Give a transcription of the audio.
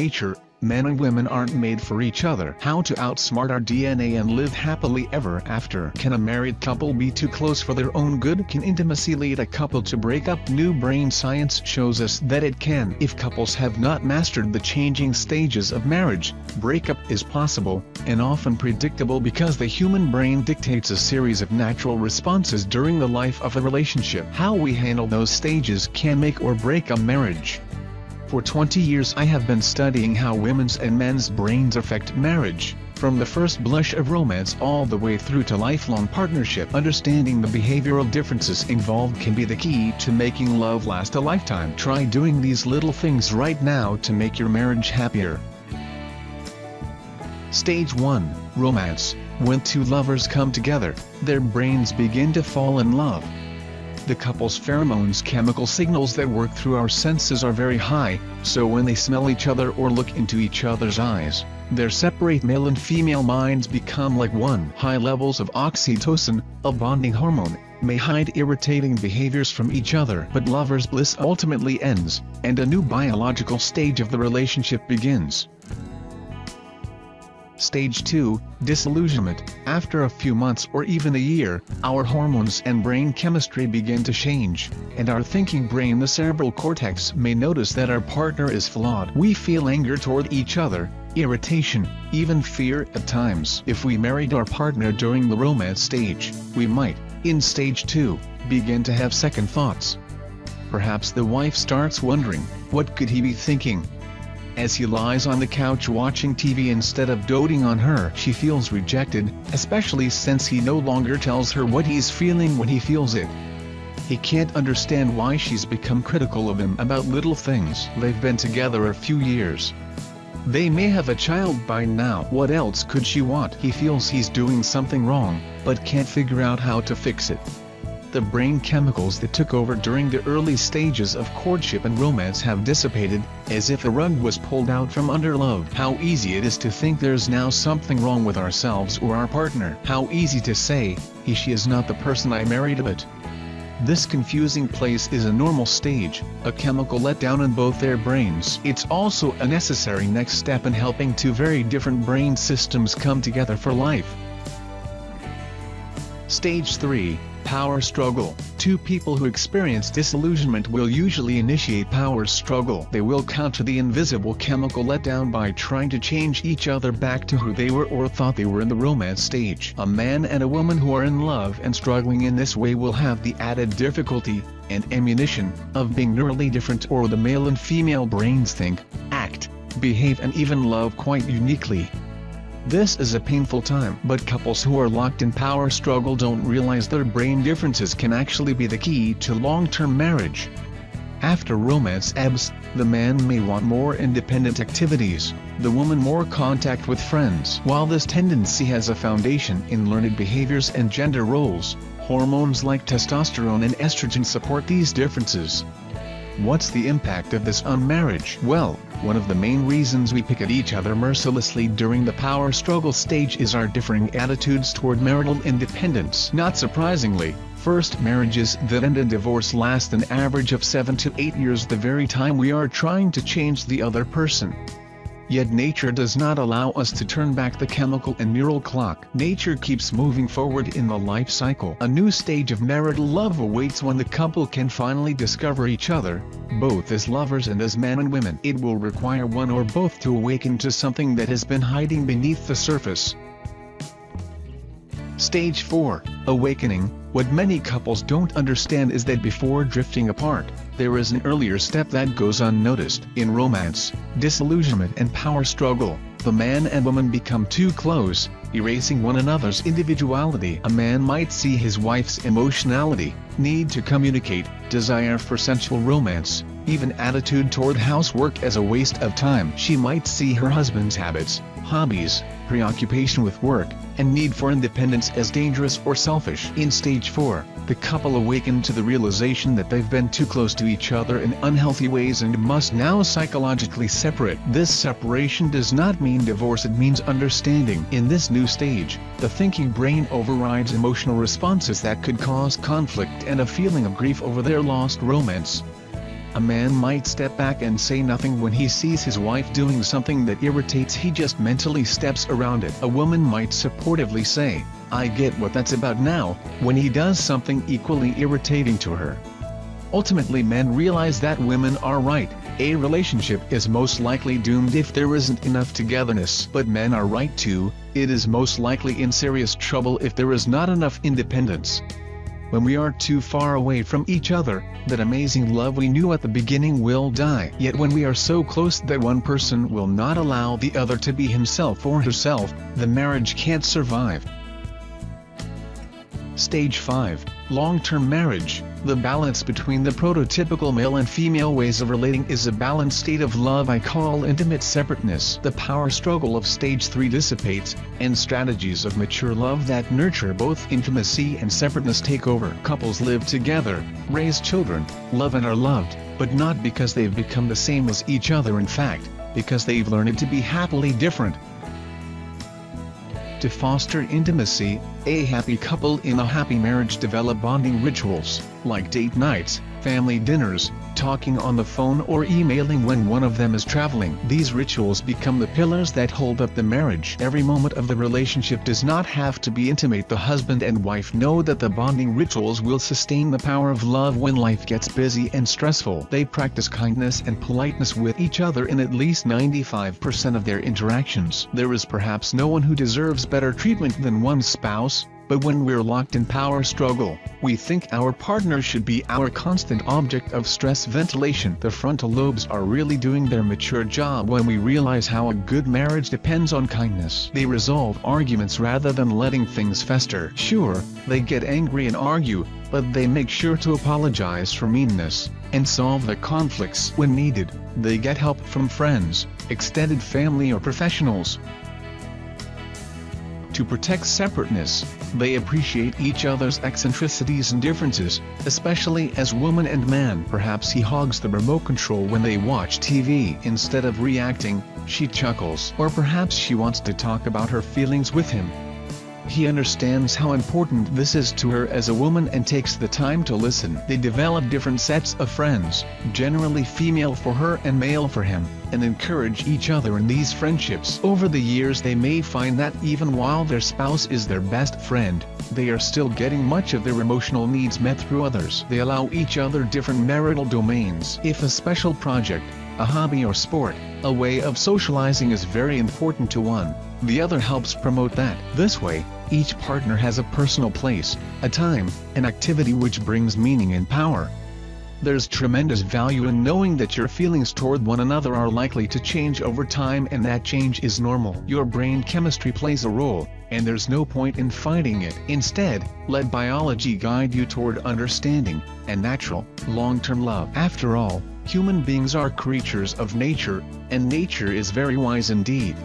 nature, men and women aren't made for each other. How to outsmart our DNA and live happily ever after. Can a married couple be too close for their own good? Can intimacy lead a couple to break up? New brain science shows us that it can. If couples have not mastered the changing stages of marriage, breakup is possible, and often predictable because the human brain dictates a series of natural responses during the life of a relationship. How we handle those stages can make or break a marriage. For 20 years I have been studying how women's and men's brains affect marriage, from the first blush of romance all the way through to lifelong partnership. Understanding the behavioral differences involved can be the key to making love last a lifetime. Try doing these little things right now to make your marriage happier. Stage 1. Romance. When two lovers come together, their brains begin to fall in love. The couple's pheromones, chemical signals that work through our senses, are very high, so when they smell each other or look into each other's eyes, their separate male and female minds become like one. High levels of oxytocin, a bonding hormone, may hide irritating behaviors from each other. But lovers' bliss ultimately ends, and a new biological stage of the relationship begins. Stage 2. Disillusionment. After a few months or even a year, our hormones and brain chemistry begin to change, and our thinking brain, the cerebral cortex, may notice that our partner is flawed. We feel anger toward each other, irritation, even fear at times. If we married our partner during the romance stage, we might, in stage 2, begin to have second thoughts. Perhaps the wife starts wondering, what could he be thinking? As he lies on the couch watching TV instead of doting on her, she feels rejected, especially since he no longer tells her what he's feeling when he feels it. He can't understand why she's become critical of him about little things. They've been together a few years. They may have a child by now. What else could she want? He feels he's doing something wrong, but can't figure out how to fix it. The brain chemicals that took over during the early stages of courtship and romance have dissipated, as if a rug was pulled out from under love. How easy it is to think there's now something wrong with ourselves or our partner. How easy to say, she is not the person I married. But this confusing place is a normal stage, a chemical letdown in both their brains. It's also a necessary next step in helping two very different brain systems come together for life. Stage 3. Power struggle. Two people who experience disillusionment will usually initiate power struggle. They will counter the invisible chemical letdown by trying to change each other back to who they were or thought they were in the romance stage. A man and a woman who are in love and struggling in this way will have the added difficulty and ammunition of being neurally different, or the male and female brains think, act, behave and even love quite uniquely. This is a painful time, but couples who are locked in power struggle don't realize their brain differences can actually be the key to long-term marriage. After romance ebbs, the man may want more independent activities, the woman more contact with friends. While this tendency has a foundation in learned behaviors and gender roles, hormones like testosterone and estrogen support these differences. What's the impact of this on marriage? Well, one of the main reasons we pick at each other mercilessly during the power struggle stage is our differing attitudes toward marital independence. Not surprisingly, first marriages that end in divorce last an average of 7 to 8 years, the very time we are trying to change the other person. Yet nature does not allow us to turn back the chemical and neural clock. Nature keeps moving forward in the life cycle. A new stage of marital love awaits when the couple can finally discover each other, both as lovers and as men and women. It will require one or both to awaken to something that has been hiding beneath the surface. Stage 4. Awakening. What many couples don't understand is that before drifting apart, there is an earlier step that goes unnoticed. In romance, disillusionment and power struggle, the man and woman become too close, erasing one another's individuality. A man might see his wife's emotionality, need to communicate, desire for sensual romance, even attitude toward housework as a waste of time. She might see her husband's habits, hobbies, preoccupation with work, and need for independence as dangerous or selfish. In stage 4, the couple awaken to the realization that they've been too close to each other in unhealthy ways and must now psychologically separate. This separation does not mean divorce, it means understanding. In this new stage, the thinking brain overrides emotional responses that could cause conflict and a feeling of grief over their lost romance. A man might step back and say nothing when he sees his wife doing something that irritates, he just mentally steps around it. A woman might supportively say, "I get what that's about now," when he does something equally irritating to her. Ultimately, men realize that women are right. A relationship is most likely doomed if there isn't enough togetherness. But men are right too, it is most likely in serious trouble if there is not enough independence. When we are too far away from each other, that amazing love we knew at the beginning will die. Yet when we are so close that one person will not allow the other to be himself or herself, the marriage can't survive. Stage 5. Long-term marriage. The balance between the prototypical male and female ways of relating is a balanced state of love I call intimate separateness. The power struggle of stage 3 dissipates, and strategies of mature love that nurture both intimacy and separateness take over. Couples live together, raise children, love and are loved, but not because they've become the same as each other, in fact, because they've learned to be happily different. To foster intimacy, a happy couple in a happy marriage develop bonding rituals, like date nights, family dinners, talking on the phone or emailing when one of them is traveling. These rituals become the pillars that hold up the marriage. Every moment of the relationship does not have to be intimate. The husband and wife know that the bonding rituals will sustain the power of love when life gets busy and stressful. They practice kindness and politeness with each other in at least 95% of their interactions. There is perhaps no one who deserves better treatment than one's spouse, but when we're locked in power struggle, we think our partner should be our constant object of stress ventilation. The frontal lobes are really doing their mature job when we realize how a good marriage depends on kindness. They resolve arguments rather than letting things fester. Sure, they get angry and argue, but they make sure to apologize for meanness, and solve the conflicts when needed. They get help from friends, extended family or professionals. To protect separateness, they appreciate each other's eccentricities and differences, especially as woman and man. Perhaps he hogs the remote control when they watch TV. Instead of reacting, she chuckles. Or perhaps she wants to talk about her feelings with him. He understands how important this is to her as a woman and takes the time to listen. They develop different sets of friends, generally female for her and male for him, and encourage each other in these friendships. Over the years they may find that even while their spouse is their best friend, they are still getting much of their emotional needs met through others. They allow each other different marital domains. If a special project, a hobby or sport, a way of socializing is very important to one, the other helps promote that. This way, each partner has a personal place, a time, an activity which brings meaning and power. There's tremendous value in knowing that your feelings toward one another are likely to change over time and that change is normal. Your brain chemistry plays a role, and there's no point in fighting it. Instead, let biology guide you toward understanding and natural, long-term love. After all, human beings are creatures of nature, and nature is very wise indeed.